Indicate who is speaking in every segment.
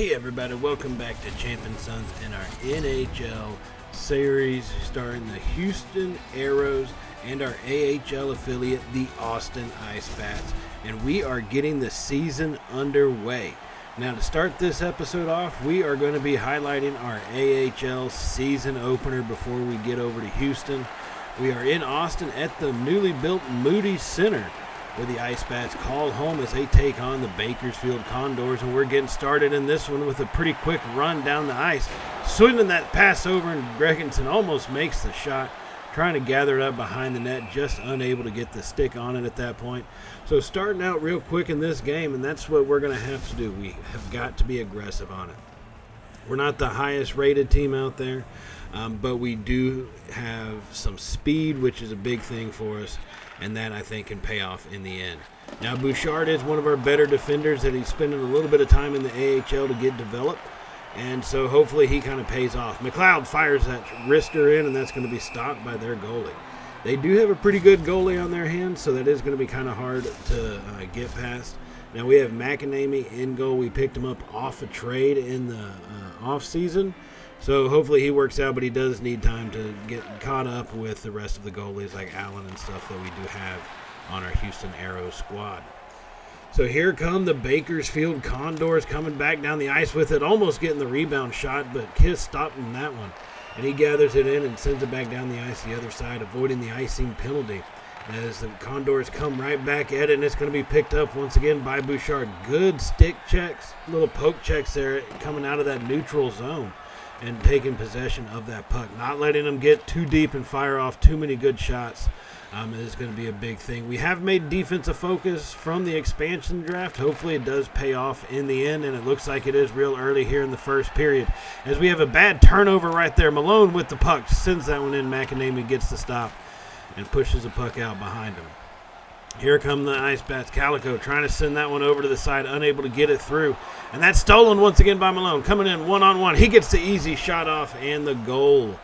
Speaker 1: Hey everybody, welcome back to Champion Sons in our NHL series starring the Houston Aeros and our AHL affiliate, the Austin Ice. And we are getting the season underway. Now to start this episode off, we are going to be highlighting our AHL season opener before we get over to Houston. We are in Austin at the newly built Moody Center, where the Ice Bats call home as they take on the Bakersfield Condors, and we're getting started in this one with a pretty quick run down the ice. Swinging that pass over, and Gregensen almost makes the shot, trying to gather it up behind the net, just unable to get the stick on it at that point. So starting out real quick in this game, and that's what we're going to have to do. We have got to be aggressive on it. We're not the highest rated team out there, but we do have some speed, which is a big thing for us, and that I think can pay off in the end. Now Bouchard is one of our better defenders that he's spending a little bit of time in the AHL to get developed, and so hopefully he kind of pays off. McLeod fires that wrister in, and that's going to be stopped by their goalie. They do have a pretty good goalie on their hands, so that is going to be kind of hard to get past. Now we have McAnamy in goal. We picked him up off a trade in the off season, so hopefully he works out, but he does need time to get caught up with the rest of the goalies like Allen and stuff that we do have on our Houston Aeros squad. So here come the Bakersfield Condors coming back down the ice with it, almost getting the rebound shot, but Kiss stopped him that one. And he gathers it in and sends it back down the ice the other side, avoiding the icing penalty. As the Condors come right back at it, and it's going to be picked up once again by Bouchard. Good stick checks, little poke checks there coming out of that neutral zone and taking possession of that puck. Not letting them get too deep and fire off too many good shots is going to be a big thing. We have made defensive focus from the expansion draft. Hopefully it does pay off in the end, and it looks like it is real early here in the first period. As we have a bad turnover right there. Malone with the puck sends that one in. McAnamy gets the stop and pushes the puck out behind him. Here come the Ice Bats. Calico trying to send that one over to the side, unable to get it through. And that's stolen once again by Malone. Coming in one-on-one. He gets the easy shot off and the goal.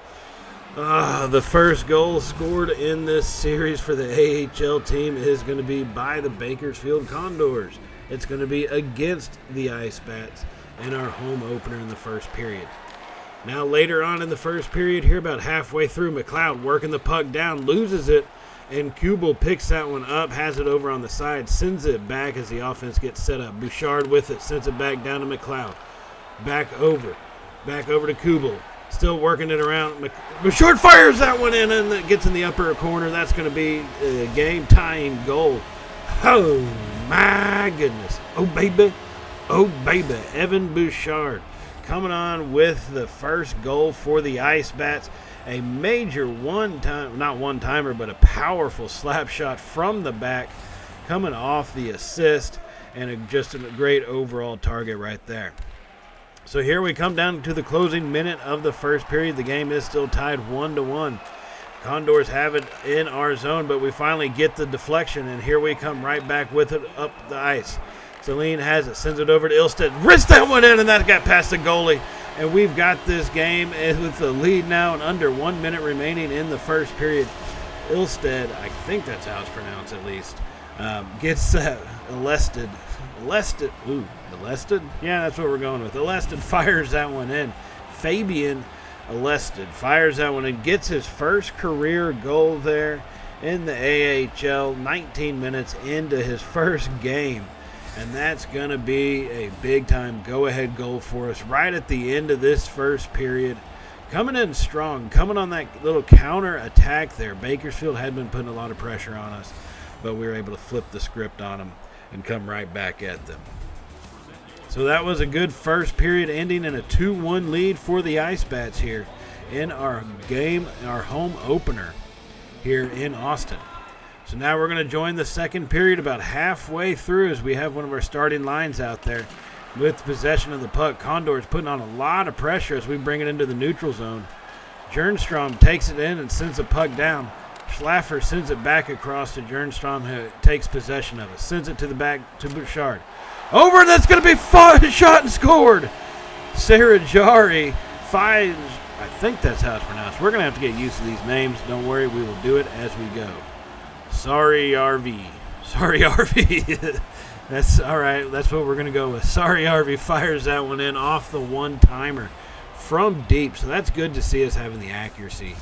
Speaker 1: The first goal scored in this series for the AHL team is going to be by the Bakersfield Condors. It's going to be against the Ice Bats in our home opener in the first period. Now later on in the first period, here about halfway through, McLeod working the puck down, loses it, and Kubel picks that one up, has it over on the side, sends it back as the offense gets set up. Bouchard with it, sends it back down to McLeod. Back over to Kubel. Still working it around. Bouchard fires that one in, and it gets in the upper corner. That's going to be a game-tying goal. Oh, my goodness. Oh, baby. Evan Bouchard coming on with the first goal for the Ice Bats. A major not one-timer, but a powerful slap shot from the back coming off the assist, and just a great overall target right there. So here we come down to the closing minute of the first period. The game is still tied 1-1. Condors have it in our zone, but we finally get the deflection, and here we come right back with it up the ice. Celine has it, sends it over to Ilstead. Wrist that one in, and that got past the goalie. And we've got this game with the lead now and under 1 minute remaining in the first period. Ilstead, I think that's how it's pronounced at least, gets Ilstead. Yeah, that's what we're going with. Ilstead fires that one in. Fabian Ilstead fires that one and gets his first career goal there in the AHL, 19 minutes into his first game. And that's going to be a big-time go-ahead goal for us right at the end of this first period. Coming in strong, coming on that little counter-attack there. Bakersfield had been putting a lot of pressure on us, but we were able to flip the script on them and come right back at them. So that was a good first period, ending in a 2-1 lead for the Ice Bats here in our game, our home opener here in Austin. So now we're going to join the second period about halfway through as we have one of our starting lines out there with possession of the puck. Condors putting on a lot of pressure as we bring it into the neutral zone. Jernstrom takes it in and sends the puck down. Schlaffer sends it back across to Jernstrom, who takes possession of it. Sends it to the back to Bouchard. Over, and that's going to be shot and scored. Sarah Jari finds, I think that's how it's pronounced. We're going to have to get used to these names. Don't worry, we will do it as we go. Sorry, RV. That's all right. That's what we're going to go with. Sorry, Harvey fires that one in off the one-timer from deep. So that's good to see us having the accuracy,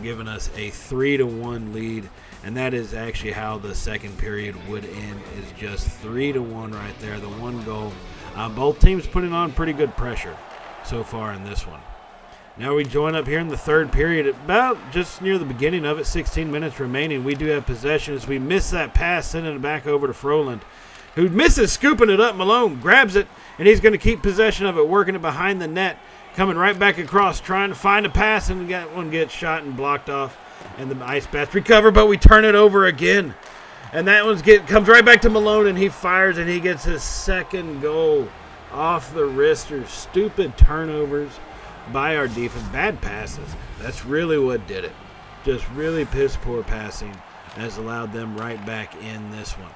Speaker 1: giving us a 3-1 lead. And that is actually how the second period would end, is just 3-1 right there. The one goal. Both teams putting on pretty good pressure so far in this one. Now we join up here in the third period, about just near the beginning of it, 16 minutes remaining. We do have possession as we miss that pass, sending it back over to Froland, who misses scooping it up. Malone grabs it, and he's going to keep possession of it, working it behind the net, coming right back across, trying to find a pass, and that one gets shot and blocked off. And the Ice Bats recover, but we turn it over again. And that one comes right back to Malone, and he fires, and he gets his second goal off the wristers. Stupid turnovers by our defense. Bad passes. That's really what did it. Just really piss-poor passing has allowed them right back in this one.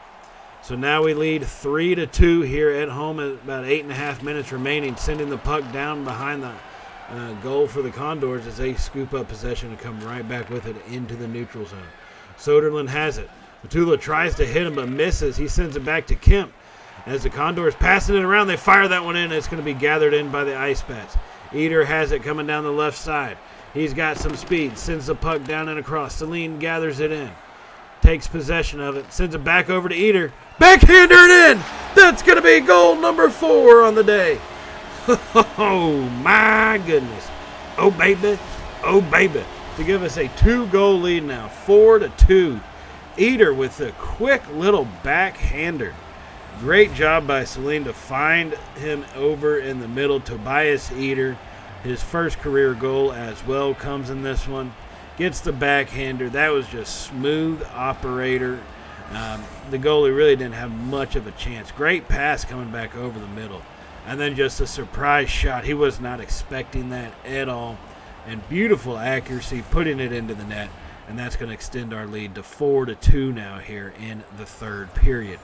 Speaker 1: So now we lead 3-2 here at home at about 8.5 minutes remaining, sending the puck down behind the goal for the Condors as they scoop up possession and come right back with it into the neutral zone. Soderlund has it. Matula tries to hit him but misses. He sends it back to Kemp. As the Condors passing it around, they fire that one in. It's going to be gathered in by the Ice Bats. Eder has it coming down the left side. He's got some speed. Sends the puck down and across. Celine gathers it in. Takes possession of it. Sends it back over to Eder. Backhander it in. That's going to be goal number 4 on the day. Oh, my goodness. Oh, baby. Oh, baby. To give us a 2-goal lead now. 4-2. Eder with a quick little backhander. Great job by Celine to find him over in the middle. Tobias Eder, his first career goal as well, comes in this one. Gets the backhander. That was just smooth operator. The goalie really didn't have much of a chance. Great pass coming back over the middle. And then just a surprise shot. He was not expecting that at all. And beautiful accuracy, putting it into the net. And that's going to extend our lead to 4-2 now here in the third period.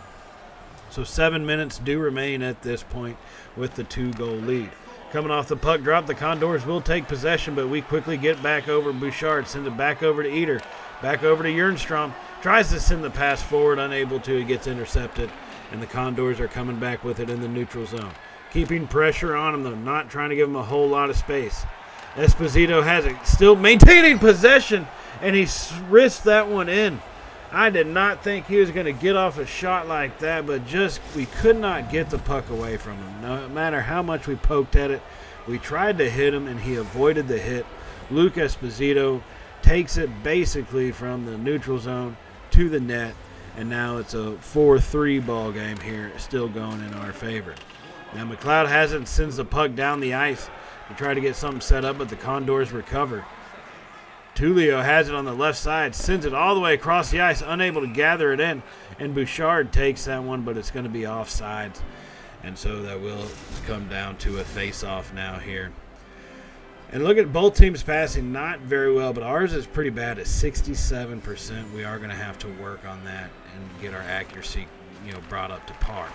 Speaker 1: So 7 minutes do remain at this point with the 2-goal lead. Coming off the puck drop, the Condors will take possession, but we quickly get back over Bouchard, send it back over to Eder, back over to Jernstrom. Tries to send the pass forward, unable to. He gets intercepted, and the Condors are coming back with it in the neutral zone. Keeping pressure on him, though, not trying to give him a whole lot of space. Esposito has it, still maintaining possession, and he risked that one in. I did not think he was going to get off a shot like that, but just we could not get the puck away from him. No matter how much we poked at it, we tried to hit him, and he avoided the hit. Luke Esposito takes it basically from the neutral zone to the net, and now it's a 4-3 ball game here, still going in our favor. Now McLeod has it and sends the puck down the ice to try to get something set up, but the Condors recover. Tulio has it on the left side, sends it all the way across the ice, unable to gather it in, and Bouchard takes that one, but it's going to be offsides, and so that will come down to a face-off now here. And look at both teams passing, not very well, but ours is pretty bad at 67%. We are going to have to work on that and get our accuracy, brought up to par.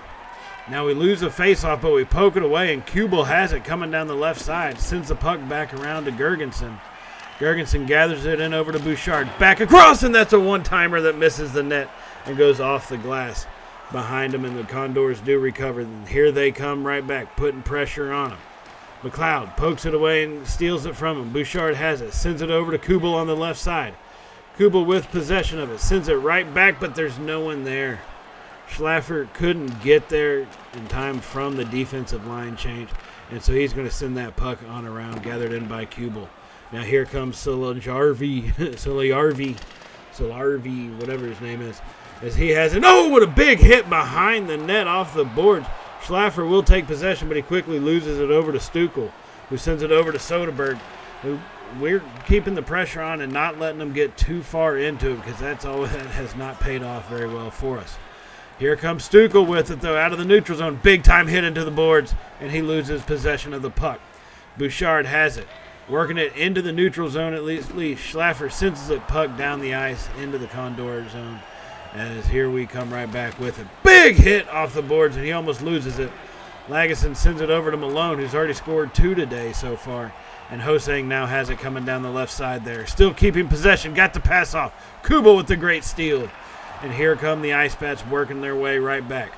Speaker 1: Now we lose the face-off, but we poke it away, and Kubel has it coming down the left side, sends the puck back around to Gergensen. Gergensen gathers it in over to Bouchard. Back across, and that's a one-timer that misses the net and goes off the glass behind him, and the Condors do recover. And here they come right back, putting pressure on him. McLeod pokes it away and steals it from him. Bouchard has it, sends it over to Kubel on the left side. Kubel with possession of it, sends it right back, but there's no one there. Schlaffer couldn't get there in time from the defensive line change, and so he's going to send that puck on around, gathered in by Kubel. Now here comes Solarvi, whatever his name is, as he has it. Oh, what a big hit behind the net off the boards. Schlaffer will take possession, but he quickly loses it over to Stukel, who sends it over to Soderberg, who we're keeping the pressure on and not letting them get too far into it, because that has not paid off very well for us. Here comes Stukel with it, though, out of the neutral zone. Big-time hit into the boards, and he loses possession of the puck. Bouchard has it. Working it into the neutral zone at least. Schlaffer sends the puck down the ice into the Condor zone. As here we come right back with it. Big hit off the boards, and he almost loses it. Lagesson sends it over to Malone, who's already scored 2 today so far. And Hosang now has it coming down the left side there. Still keeping possession. Got the pass off. Kubel with the great steal. And here come the Ice Bats working their way right back.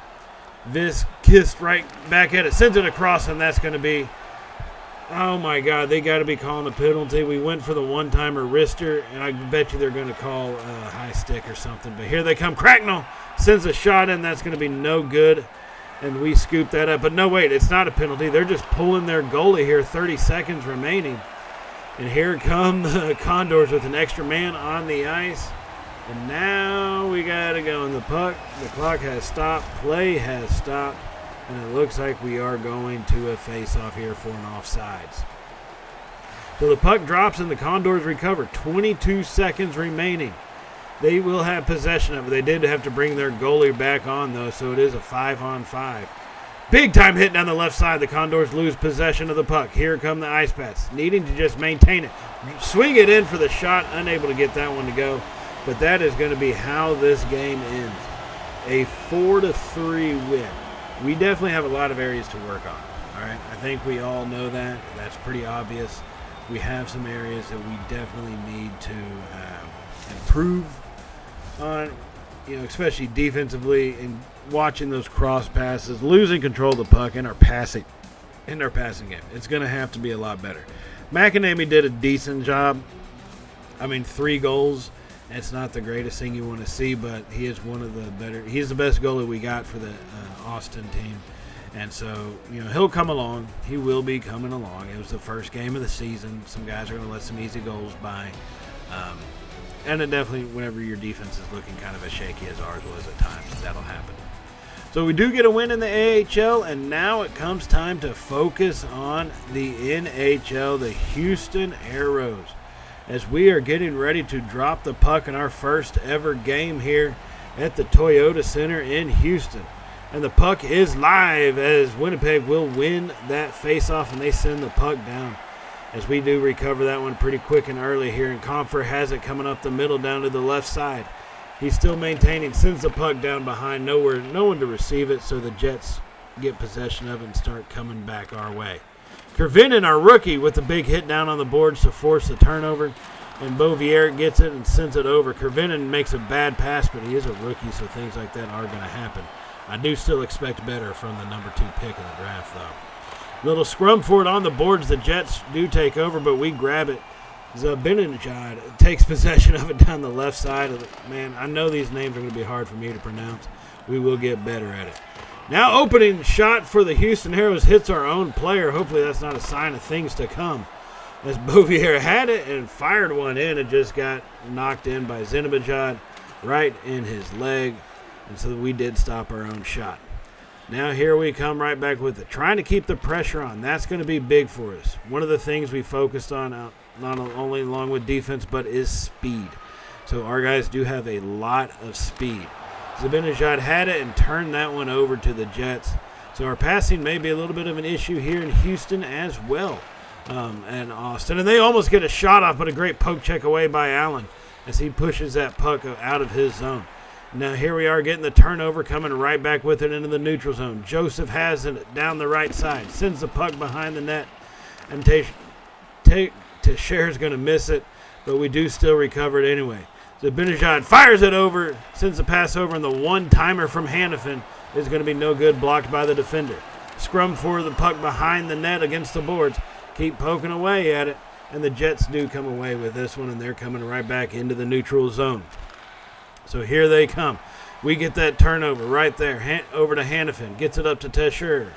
Speaker 1: Vis kissed right back at it, sends it across, and that's going to be, oh my God, they got to be calling a penalty. We went for the one-timer wrister, and I bet you they're going to call a high stick or something. But here they come. Cracknell sends a shot in. That's going to be no good, and we scoop that up. But no, wait, it's not a penalty. They're just pulling their goalie here, 30 seconds remaining. And here come the Condors with an extra man on the ice. And now we got to go in the puck. The clock has stopped. Play has stopped. And it looks like we are going to a face-off here for an offsides. So the puck drops and the Condors recover. 22 seconds remaining. They will have possession of it. They did have to bring their goalie back on, though, so it is a 5-on-5. Big-time hit down the left side. The Condors lose possession of the puck. Here come the Ice Bats, needing to just maintain it. Swing it in for the shot. Unable to get that one to go. But that is going to be how this game ends. A 4-3 win. We definitely have a lot of areas to work on. All right, I think we all know that. That's pretty obvious. We have some areas that we definitely need to improve on, especially defensively, and watching those cross passes, losing control of the puck in our passing game. It's going to have to be a lot better. McAnamy did a decent job. 3 goals. It's not the greatest thing you want to see, but he is one of the better. He's the best goalie we got for the Austin team. And so, he'll come along. He will be coming along. It was the first game of the season. Some guys are going to let some easy goals by. And it definitely, whenever your defense is looking kind of as shaky as ours was at times, that'll happen. So we do get a win in the AHL, and now it comes time to focus on the NHL, the Houston Aeros, as we are getting ready to drop the puck in our first ever game here at the Toyota Center in Houston. And the puck is live as Winnipeg will win that faceoff, and they send the puck down. As we do recover that one pretty quick and early here, and Comfer has it coming up the middle down to the left side. He's still maintaining, sends the puck down behind, no one to receive it, so the Jets get possession of it and start coming back our way. Kervinen, our rookie, with the big hit down on the boards to force the turnover. And Beauvier gets it and sends it over. Kervinen makes a bad pass, but he is a rookie, so things like that are going to happen. I do still expect better from the number 2 pick in the draft, though. Little scrum for it on the boards. The Jets do take over, but we grab it. Zibanejad takes possession of it down the left side of it. Man, I know these names are going to be hard for me to pronounce. We will get better at it. Now opening shot for the Houston Aeros hits our own player. Hopefully that's not a sign of things to come. As Beauvier had it and fired one in, it just got knocked in by Zibanejad right in his leg. And so we did stop our own shot. Now here we come right back with it. Trying to keep the pressure on. That's going to be big for us. One of the things we focused on, not only along with defense, but is speed. So our guys do have a lot of speed. Zibanejad had it and turned that one over to the Jets. So our passing may be a little bit of an issue here in Houston as well, and Austin. And they almost get a shot off, but a great poke check away by Allen as he pushes that puck out of his zone. Now here we are getting the turnover, coming right back with it into the neutral zone. Joseph has it down the right side, sends the puck behind the net, and Teixeira's going to miss it, but we do still recover it anyway. Zibanejad fires it over, sends the pass over, and the one-timer from Hannafin is going to be no good, blocked by the defender. Scrum for the puck behind the net against the boards. Keep poking away at it, and the Jets do come away with this one, and they're coming right back into the neutral zone. So here they come. We get that turnover right there, over to Hannafin. Gets it up to Teixeira.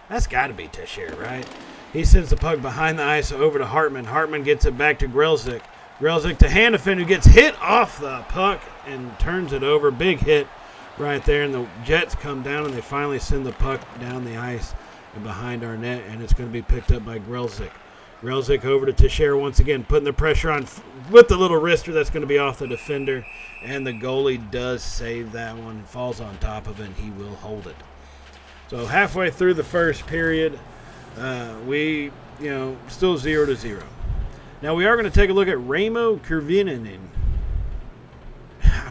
Speaker 1: That's got to be Teixeira, right? He sends the puck behind the ice over to Hartman. Hartman gets it back to Grzelcyk. Grzelcyk to Hannafin, who gets hit off the puck and turns it over. Big hit right there, and the Jets come down, and they finally send the puck down the ice and behind our net, and it's going to be picked up by Grzelcyk. Grzelcyk over to Teixeira once again, putting the pressure on with the little wrister. That's going to be off the defender, and the goalie does save that one, falls on top of it, and he will hold it. So halfway through the first period, we, still 0-0. Now we are going to take a look at Raimo Kervinen.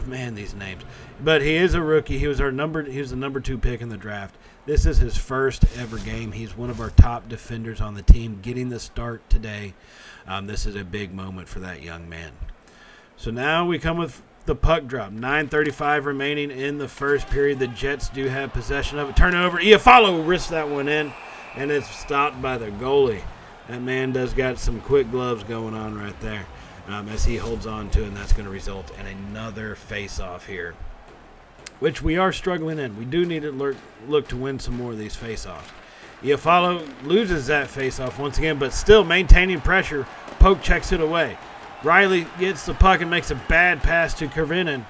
Speaker 1: Man, these names. But he is a rookie. He was the number 2 pick in the draft. This is his first ever game. He's one of our top defenders on the team, getting the start today. This is a big moment for that young man. So now we come with the puck drop. 9:35 remaining in the first period. The Jets do have possession of it. Turnover. Iafallo risks that one in, and it's stopped by the goalie. That man does got some quick gloves going on right there as he holds on to it, and that's going to result in another face-off here, which we are struggling in. We do need to look to win some more of these face-offs. Iafallo loses that face-off once again, but still maintaining pressure. Poke checks it away. Riley gets the puck and makes a bad pass to Kervinen.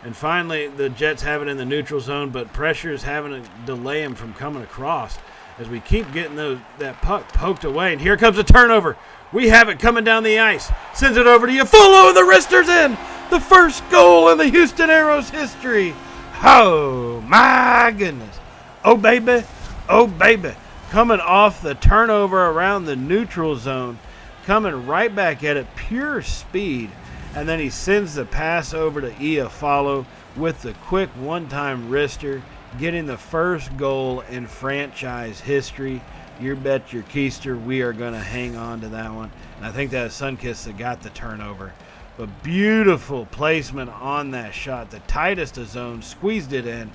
Speaker 1: And finally, the Jets have it in the neutral zone, but pressure is having to delay him from coming across as we keep getting that puck poked away. And here comes a turnover. We have it coming down the ice. Sends it over to Iafallo, and the wrister's in. The first goal in the Houston Aeros history. Oh, my goodness. Oh, baby. Oh, baby. Coming off the turnover around the neutral zone. Coming right back at it, pure speed. And then he sends the pass over to Iafallo with the quick one-time wrister, getting the first goal in franchise history. You bet your keister we are going to hang on to that one. And I think that was Sundqvist that got the turnover. But beautiful placement on that shot. The tightest of zones, squeezed it in.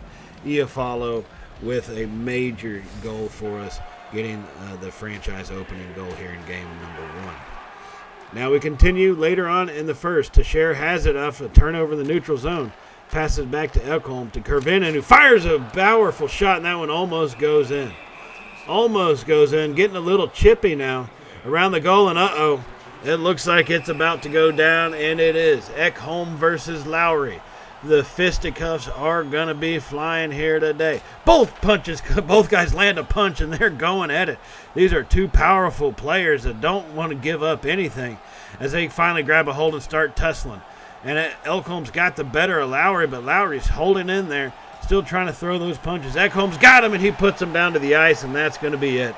Speaker 1: Iafallo with a major goal for us, getting the franchise opening goal here in game number 1. Now we continue later on in the first. Teixeira has it off a turnover in the neutral zone. Passes back to Ekholm to Kervinen, who fires a powerful shot, and that one almost goes in. Almost goes in. Getting a little chippy now around the goal, and uh-oh. It looks like it's about to go down, and it is. Ekholm versus Lowry. The fisticuffs are going to be flying here today. Both guys land a punch, and they're going at it. These are two powerful players that don't want to give up anything as they finally grab a hold and start tussling. And Ekholm's got the better of Lowry, but Lowry's holding in there, still trying to throw those punches. Ekholm's got him, and he puts him down to the ice, and that's going to be it.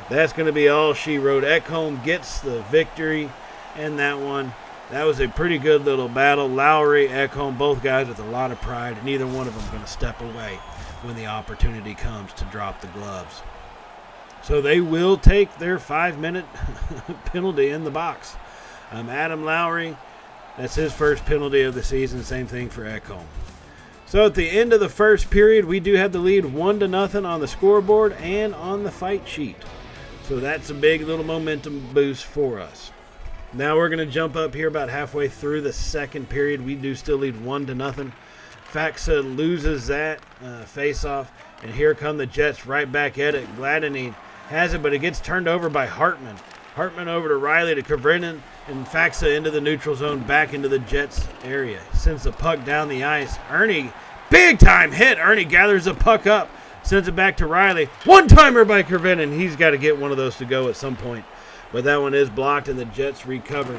Speaker 1: That's going to be all she wrote. Ekholm gets the victory in that one. That was a pretty good little battle. Lowry, Ekholm, both guys with a lot of pride. Neither one of them going to step away when the opportunity comes to drop the gloves. So they will take their 5-minute penalty in the box. Adam Lowry, that's his first penalty of the season. Same thing for Ekholm. So at the end of the first period, we do have the lead 1-0 on the scoreboard and on the fight sheet. So that's a big little momentum boost for us. Now we're going to jump up here about halfway through the second period. We do still lead 1-0. Faxa loses that face-off, and here come the Jets right back at it. Gladdeney has it, but it gets turned over by Hartman. Hartman over to Riley to Kervinen, and Faxa into the neutral zone, back into the Jets area. Sends the puck down the ice. Ernie, big-time hit. Ernie gathers the puck up, sends it back to Riley. One-timer by Kervinen. He's got to get one of those to go at some point. But that one is blocked, and the Jets recover.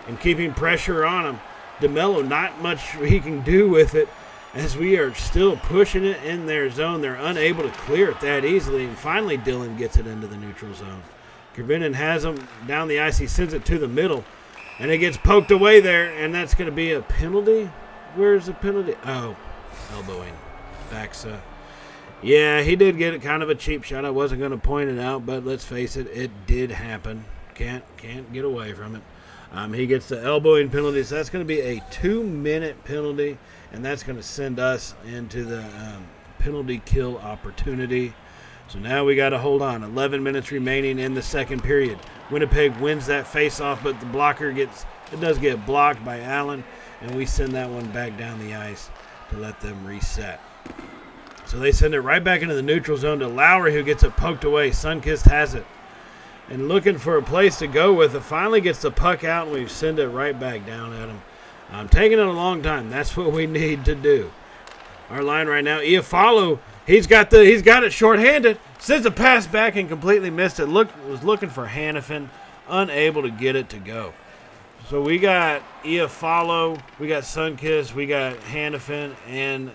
Speaker 1: And keeping pressure on him, DeMello, not much he can do with it as we are still pushing it in their zone. They're unable to clear it that easily, and finally Dillon gets it into the neutral zone. Kervinen has him down the ice. He sends it to the middle, and it gets poked away there, and that's going to be a penalty. Where's the penalty? Oh, elbowing. Faxa. Yeah, he did get it, kind of a cheap shot. I wasn't going to point it out, but let's face it, it did happen. Can't get away from it. He gets the elbowing penalty, so that's going to be a 2-minute penalty, and that's going to send us into the penalty kill opportunity. So now we got to hold on. 11 minutes remaining in the second period. Winnipeg wins that face-off, but the blocker does get blocked by Allen, and we send that one back down the ice to let them reset. So they send it right back into the neutral zone to Lowry, who gets it poked away. Sundqvist has it. And looking for a place to go with it. Finally gets the puck out, and we send it right back down at him. I'm taking it a long time. That's what we need to do. Our line right now, Iafallo, he's got it shorthanded. Sends a pass back and completely missed it. Was looking for Hanifin, unable to get it to go. So we got Iafallo, we got Sundqvist, we got Hanifin, and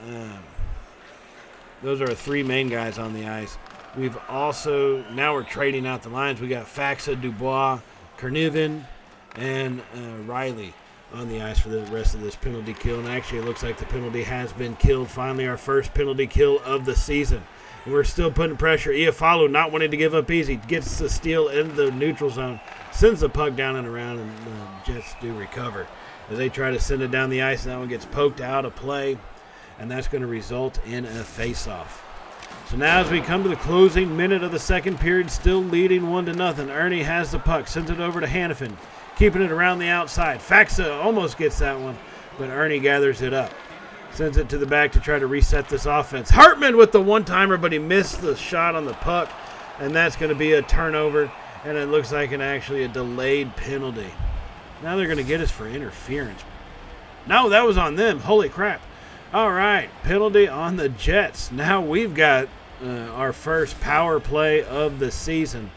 Speaker 1: those are our three main guys on the ice. We've also, now we're trading out the lines. We got Faxa, Dubois, Kerniven, and Riley on the ice for the rest of this penalty kill. And actually, it looks like the penalty has been killed. Finally, our first penalty kill of the season. And we're still putting pressure. Iafallo not wanting to give up easy. Gets the steal in the neutral zone. Sends the puck down and around, and the Jets do recover. as they try to send it down the ice. And that one gets poked out of play, and that's going to result in a face-off. So now as we come to the closing minute of the second period, still leading 1-0. Ernie has the puck, sends it over to Hannafin, keeping it around the outside. Faxa almost gets that one, but Ernie gathers it up. Sends it to the back to try to reset this offense. Hartman with the one-timer, but he missed the shot on the puck, and that's going to be a turnover, and it looks like actually a delayed penalty. Now they're going to get us for interference. No, that was on them. Holy crap. All right, penalty on the Jets. Now we've got our first power play of the season.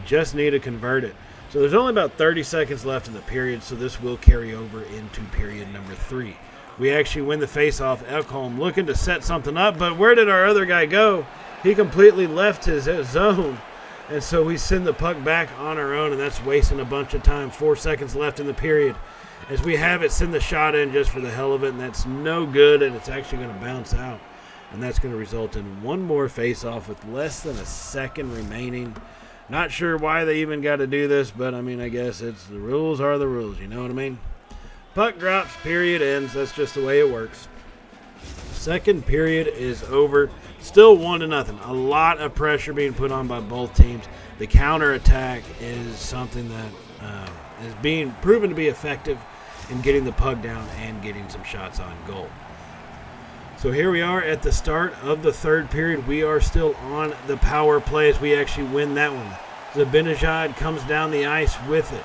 Speaker 1: Just need to convert it. So there's only about 30 seconds left in the period, so this will carry over into period number 3. We actually win the faceoff. Ekholm looking to set something up, but where did our other guy go? He completely left his zone, and so we send the puck back on our own, and that's wasting a bunch of time. 4 seconds left in the period. As we have it, send the shot in just for the hell of it, and that's no good, and it's actually going to bounce out. And that's going to result in one more face-off with less than a second remaining. Not sure why they even got to do this, but, I guess the rules are the rules, you know what I mean? Puck drops, period ends. That's just the way it works. Second period is over. Still 1-0. A lot of pressure being put on by both teams. The counterattack is something that is being proven to be effective in getting the puck down and getting some shots on goal. So here we are at the start of the third period. We are still on the power play as we actually win that one. Zibanejad comes down the ice with it.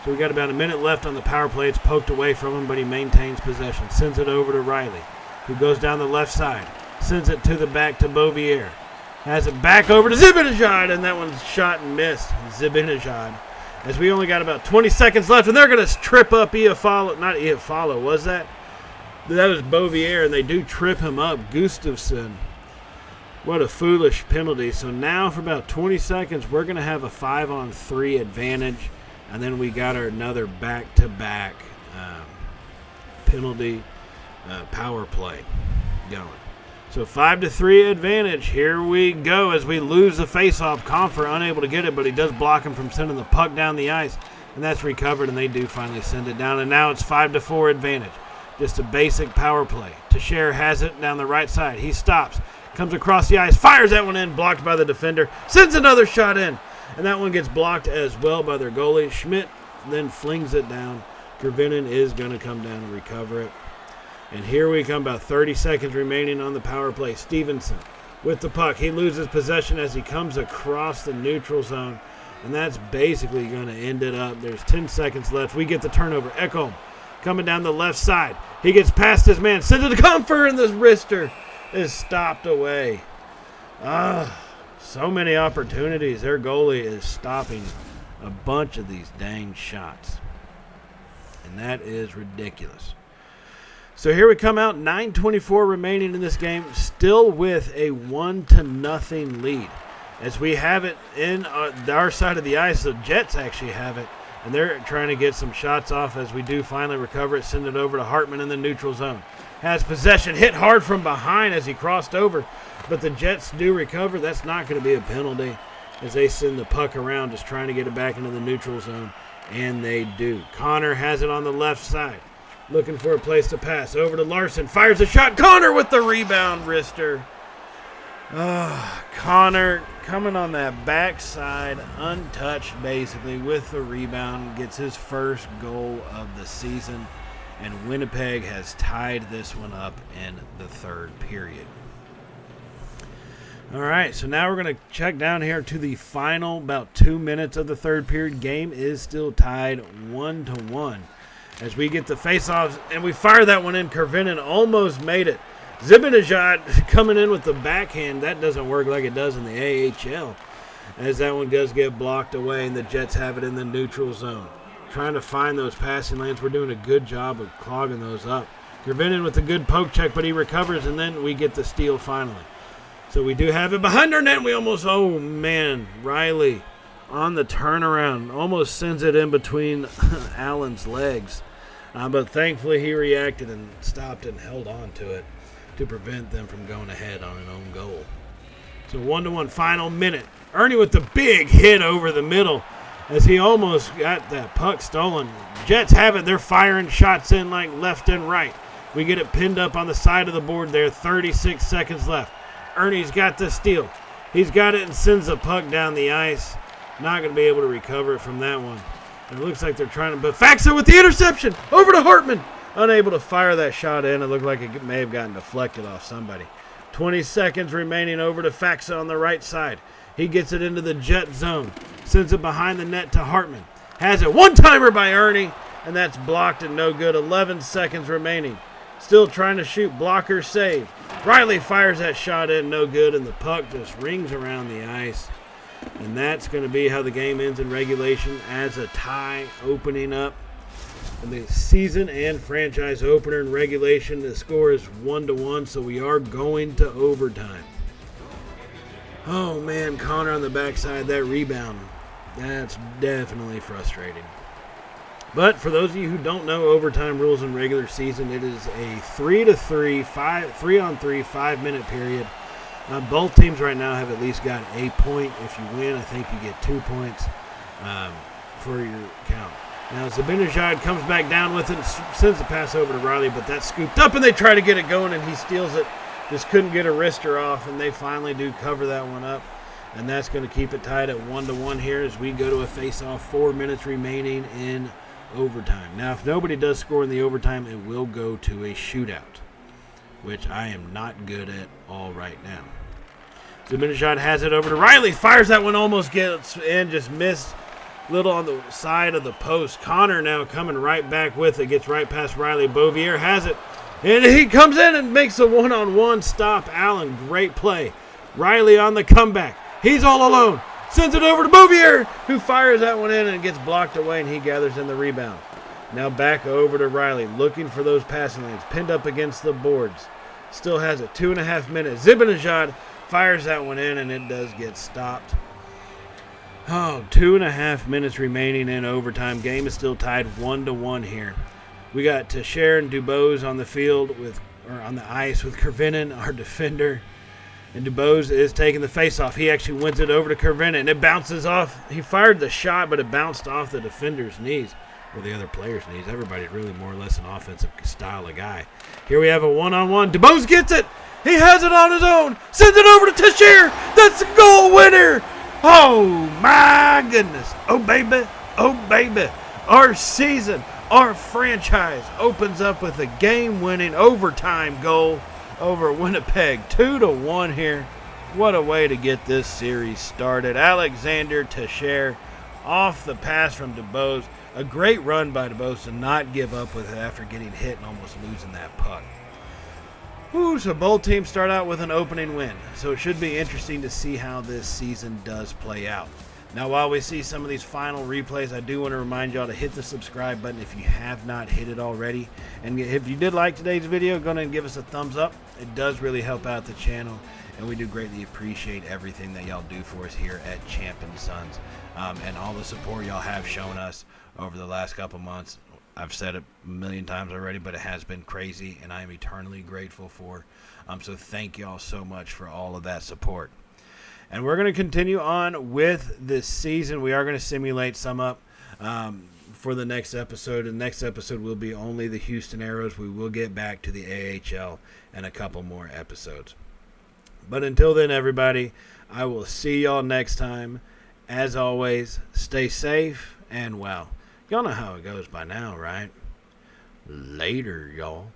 Speaker 1: So we got about a minute left on the power play. It's poked away from him, but he maintains possession. Sends it over to Riley, who goes down the left side. Sends it to the back to Beauvier. Has it back over to Zibanejad, and that one's shot and missed. Zibanejad. As we only got about 20 seconds left, and they're going to trip up Iafalo. Not Iafalo, was that? That was Beauvier, and they do trip him up. Gustafsson. What a foolish penalty. So now for about 20 seconds, we're going to have a 5-on-3 advantage, and then we got another back-to-back penalty power play going. So 5-3 advantage. Here we go as we lose the faceoff. Comfer unable to get it, but he does block him from sending the puck down the ice. And that's recovered, and they do finally send it down. And now it's 5-4 advantage. Just a basic power play. Teixeira has it down the right side. He stops. Comes across the ice. Fires that one in. Blocked by the defender. Sends another shot in. And that one gets blocked as well by their goalie. Schmidt then flings it down. Kervinen is going to come down and recover it. And here we come, about 30 seconds remaining on the power play. Stevenson with the puck. He loses possession as he comes across the neutral zone. And that's basically going to end it up. There's 10 seconds left. We get the turnover. Ekholm coming down the left side. He gets past his man. Sends it to Comfer, and the wrister is stopped away. So many opportunities. Their goalie is stopping a bunch of these dang shots. And that is ridiculous. So here we come out, 9:24 remaining in this game, still with a 1-0 lead. As we have it in our side of the ice, the Jets actually have it, and they're trying to get some shots off as we do finally recover it, send it over to Hartman in the neutral zone. Has possession, hit hard from behind as he crossed over, but the Jets do recover. That's not going to be a penalty as they send the puck around, just trying to get it back into the neutral zone, and they do. Connor has it on the left side. Looking for a place to pass. Over to Larson. Fires a shot. Connor with the rebound, wrister. Connor coming on that backside, untouched basically with the rebound. Gets his first goal of the season. And Winnipeg has tied this one up in the third period. All right, so now we're going to check down here to the final about 2 minutes of the third period. Game is still tied 1-1. As we get the face-offs, and we fire that one in. Kervinen almost made it. Zibanejad coming in with the backhand. That doesn't work like it does in the AHL, as that one does get blocked away, and the Jets have it in the neutral zone. Trying to find those passing lanes. We're doing a good job of clogging those up. Kervinen with a good poke check, but he recovers, and then we get the steal finally. So we do have it behind our net. We almost, oh man, Riley on the turnaround. Almost sends it in between Allen's legs. But thankfully he reacted and stopped and held on to it to prevent them from going ahead on an own goal. So 1-1 final minute. Ernie with the big hit over the middle. as he almost got that puck stolen. Jets have it. They're firing shots in like left and right. We get it pinned up on the side of the board there. 36 seconds left. Ernie's got the steal. He's got it and sends the puck down the ice. Not going to be able to recover it from that one. It looks like they're trying to, but Faxa with the interception over to Hartman. Unable to fire that shot in. It looked like it may have gotten deflected off somebody. 20 seconds remaining over to Faxa on the right side. He gets it into the Jet zone. Sends it behind the net to Hartman. Has it. One-timer by Ernie, and that's blocked and no good. 11 seconds remaining. Still trying to shoot. Blocker save. Riley fires that shot in. No good, and the puck just rings around the ice. And that's going to be how the game ends in regulation as a tie opening up. In the season and franchise opener in regulation, the score is 1-1, so we are going to overtime. Oh, man, Connor on the backside, that rebound. That's definitely frustrating. But for those of you who don't know overtime rules in regular season, it is a 3-3, 3-on-3, 5-minute period. Both teams right now have at least got a point. If you win, I think you get 2 points for your count. Now Zibanejad comes back down with it and sends the pass over to Riley, but that's scooped up and they try to get it going and he steals it. Just couldn't get a wrister off, and they finally do cover that one up. And that's going to keep it tied at 1-1 here as we go to a face-off. 4 minutes remaining in overtime. Now, if nobody does score in the overtime, it will go to a shootout, which I am not good at all right now. Zibanejad has it over to Riley. Fires that one, almost gets in, just missed. Little on the side of the post. Connor now coming right back with it. Gets right past Riley. Beauvier has it. And he comes in and makes a one-on-one stop. Allen, great play. Riley on the comeback. He's all alone. Sends it over to Beauvier, who fires that one in and gets blocked away, and he gathers in the rebound. Now back over to Riley, looking for those passing lanes. Pinned up against the boards. Still has it. 2.5 minutes. Zibanejad fires that one in, and it does get stopped. Oh, 2.5 minutes remaining in overtime. Game is still tied 1-1 here. We got Teixeira and Dubose on the field on the ice with Kervinen, our defender. And Dubose is taking the faceoff. He actually wins it over to Kervinen, and it bounces off. He fired the shot, but it bounced off the defender's knees, or the other player's knees. Everybody's really more or less an offensive style of guy. Here we have a one-on-one. Dubose gets it. He has it on his own. Sends it over to Teixeira. That's a goal winner. Oh, my goodness. Oh, baby. Oh, baby. Our season, our franchise opens up with a game-winning overtime goal over Winnipeg. 2-1 here. What a way to get this series started. Alexander Teixeira off the pass from Dubose. A great run by Dubose to not give up with it after getting hit and almost losing that puck. Woo, so both teams start out with an opening win. So it should be interesting to see how this season does play out. Now, while we see some of these final replays, I do want to remind y'all to hit the subscribe button if you have not hit it already. And if you did like today's video, go ahead and give us a thumbs up. It does really help out the channel, and we do greatly appreciate everything that y'all do for us here at Champion Sons, and all the support y'all have shown us over the last couple months. I've said it a million times already, but it has been crazy, and I am eternally grateful for. So thank y'all so much for all of that support. And we're going to continue on with this season. We are going to simulate some up for the next episode. The next episode will be only the Houston Aeros. We will get back to the AHL and a couple more episodes. But until then, everybody, I will see y'all next time. As always, stay safe and well. Y'all know how it goes by now, right? Later, y'all.